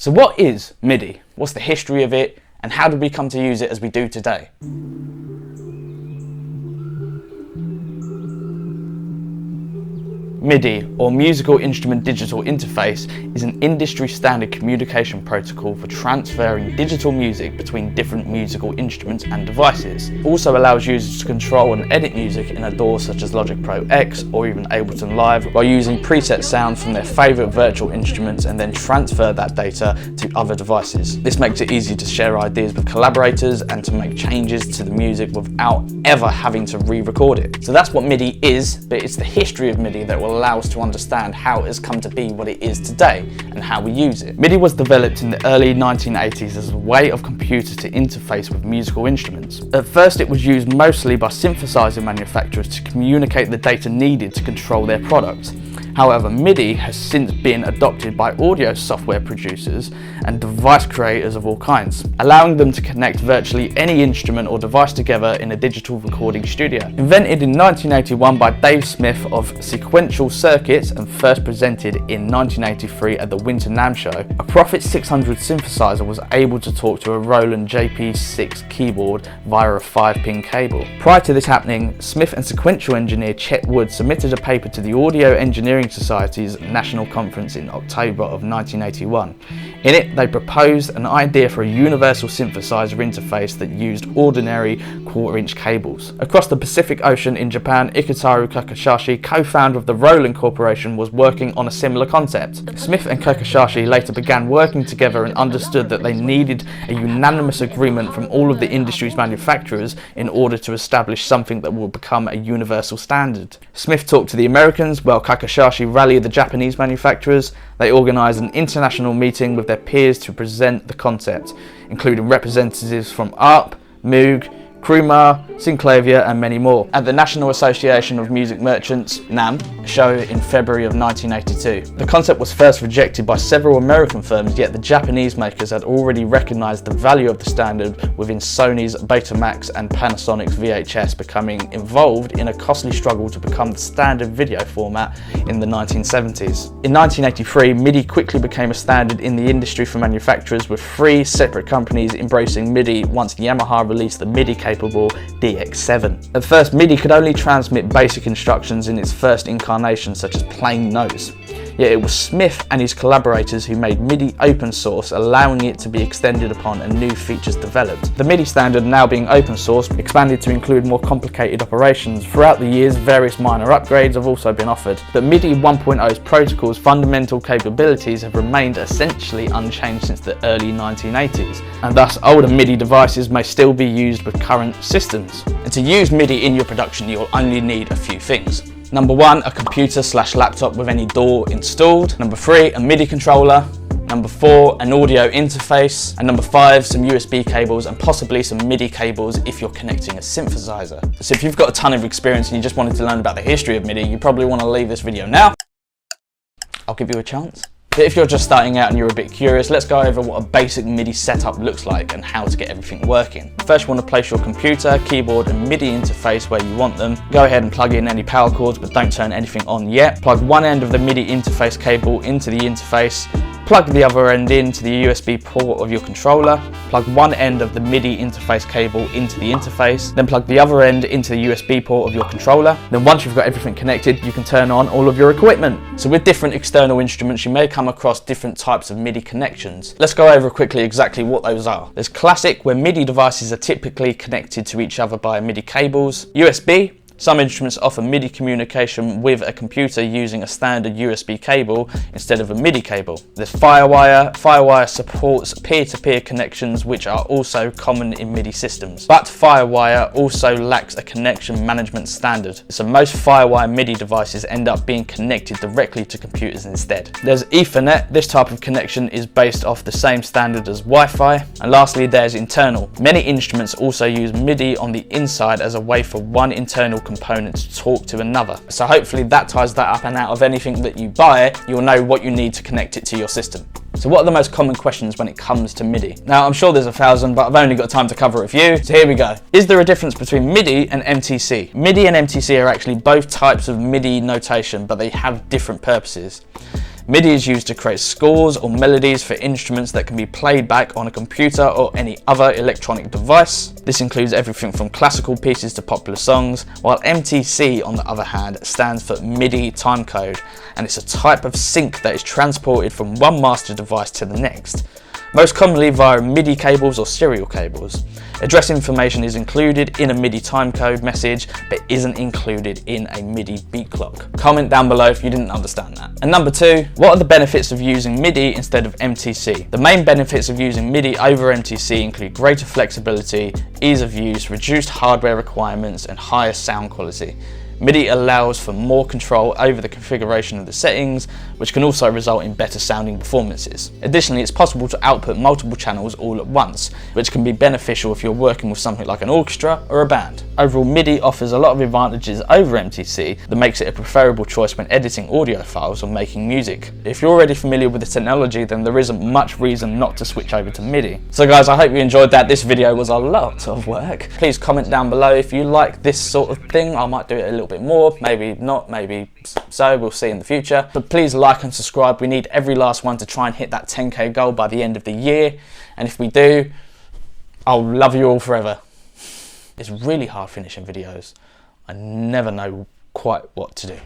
So what is MIDI? What's the history of it? And how did we come to use it as we do today? MIDI, or Musical Instrument Digital Interface, is an industry standard communication protocol for transferring digital music between different musical instruments and devices. It also allows users to control and edit music in a DAW such as Logic Pro X or even Ableton Live by using preset sounds from their favourite virtual instruments and then transfer that data to other devices. This makes it easy to share ideas with collaborators and to make changes to the music without ever having to re-record it. So that's what MIDI is, but it's the history of MIDI that will allow us to understand how it has come to be what it is today and how we use it. MIDI was developed in the early 1980s as a way of computers to interface with musical instruments. At first it was used mostly by synthesizer manufacturers to communicate the data needed to control their products. However, MIDI has since been adopted by audio software producers and device creators of all kinds, allowing them to connect virtually any instrument or device together in a digital recording studio. Invented in 1981 by Dave Smith of Sequential Circuits and first presented in 1983 at the Winter NAMM show, a Prophet 600 synthesizer was able to talk to a Roland JP6 keyboard via a 5-pin cable. Prior to this happening, Smith and sequential engineer Chet Wood submitted a paper to the Audio Engineering Society's National Conference in October of 1981. In it, they proposed an idea for a universal synthesizer interface that used ordinary 1/4-inch cables. Across the Pacific Ocean in Japan, Ikutaru Kakashashi, co-founder of the Roland Corporation, was working on a similar concept. Smith and Kakashashi later began working together and understood that they needed a unanimous agreement from all of the industry's manufacturers in order to establish something that will become a universal standard. Smith talked to the Americans, while Kakashashi rallied the Japanese manufacturers. They organised an international meeting with their peers to present the concept, including representatives from ARP, Moog, Krumar, Synclavier and many more, at the National Association of Music Merchants (NAMM) show in February of 1982. The concept was first rejected by several American firms, yet the Japanese makers had already recognised the value of the standard within Sony's Betamax and Panasonic's VHS becoming involved in a costly struggle to become the standard video format in the 1970s. In 1983, MIDI quickly became a standard in the industry for manufacturers, with 3 separate companies embracing MIDI once Yamaha released the MIDI-capable DX7. At first, MIDI could only transmit basic instructions in its first incarnation, such as plain notes. Yet it was Smith and his collaborators who made MIDI open source, allowing it to be extended upon and new features developed. The MIDI standard, now being open source, expanded to include more complicated operations. Throughout the years, various minor upgrades have also been offered, but MIDI 1.0's protocol's fundamental capabilities have remained essentially unchanged since the early 1980s, and thus older MIDI devices may still be used with current systems. And to use MIDI in your production, you'll only need a few things. Number 1, a computer/laptop with any DAW installed. Number 3, a MIDI controller. Number 4, an audio interface. And number 5, some USB cables and possibly some MIDI cables if you're connecting a synthesizer. So if you've got a ton of experience and you just wanted to learn about the history of MIDI, you probably want to leave this video now. I'll give you a chance. But if you're just starting out and you're a bit curious, let's go over what a basic MIDI setup looks like and how to get everything working. First, you want to place your computer, keyboard and MIDI interface where you want them. Go ahead and plug in any power cords, but don't turn anything on yet. Plug one end of the MIDI interface cable into the interface. Plug the other end into the USB port of your controller. Plug one end of the MIDI interface cable into the interface. Then plug the other end into the USB port of your controller. Then once you've got everything connected, you can turn on all of your equipment. So with different external instruments, you may come across different types of MIDI connections. Let's go over quickly exactly what those are. There's classic, where MIDI devices are typically connected to each other by MIDI cables. USB. Some instruments offer MIDI communication with a computer using a standard USB cable instead of a MIDI cable. There's Firewire. Firewire supports peer-to-peer connections, which are also common in MIDI systems. But Firewire also lacks a connection management standard, so most Firewire MIDI devices end up being connected directly to computers instead. There's Ethernet. This type of connection is based off the same standard as Wi-Fi. And lastly, there's internal. Many instruments also use MIDI on the inside as a way for one internal component to talk to another. So hopefully that ties that up, and out of anything that you buy, you'll know what you need to connect it to your system. So what are the most common questions when it comes to MIDI? Now, I'm sure there's 1,000, but I've only got time to cover a few, so here we go. Is there a difference between MIDI and MTC? MIDI and MTC are actually both types of MIDI notation, but they have different purposes. MIDI is used to create scores or melodies for instruments that can be played back on a computer or any other electronic device. This includes everything from classical pieces to popular songs, while MTC, on the other hand, stands for MIDI timecode, and it's a type of sync that is transported from one master device to the next, most commonly via MIDI cables or serial cables. Address information is included in a MIDI timecode message, but isn't included in a MIDI beat clock. Comment down below if you didn't understand that. And number 2, what are the benefits of using MIDI instead of MTC? The main benefits of using MIDI over MTC include greater flexibility, ease of use, reduced hardware requirements, and higher sound quality. MIDI allows for more control over the configuration of the settings, which can also result in better sounding performances. Additionally, it's possible to output multiple channels all at once, which can be beneficial if you're working with something like an orchestra or a band. Overall, MIDI offers a lot of advantages over MTC that makes it a preferable choice when editing audio files or making music. If you're already familiar with the technology, then there isn't much reason not to switch over to MIDI. So guys, I hope you enjoyed that. This video was a lot of work. Please comment down below if you like this sort of thing. I might do it a little bit more, maybe not, maybe so, we'll see in the future. But please like and subscribe. We need every last one to try and hit that 10k goal by the end of the year, and if we do, I'll love you all forever. It's really hard finishing videos. I never know quite what to do.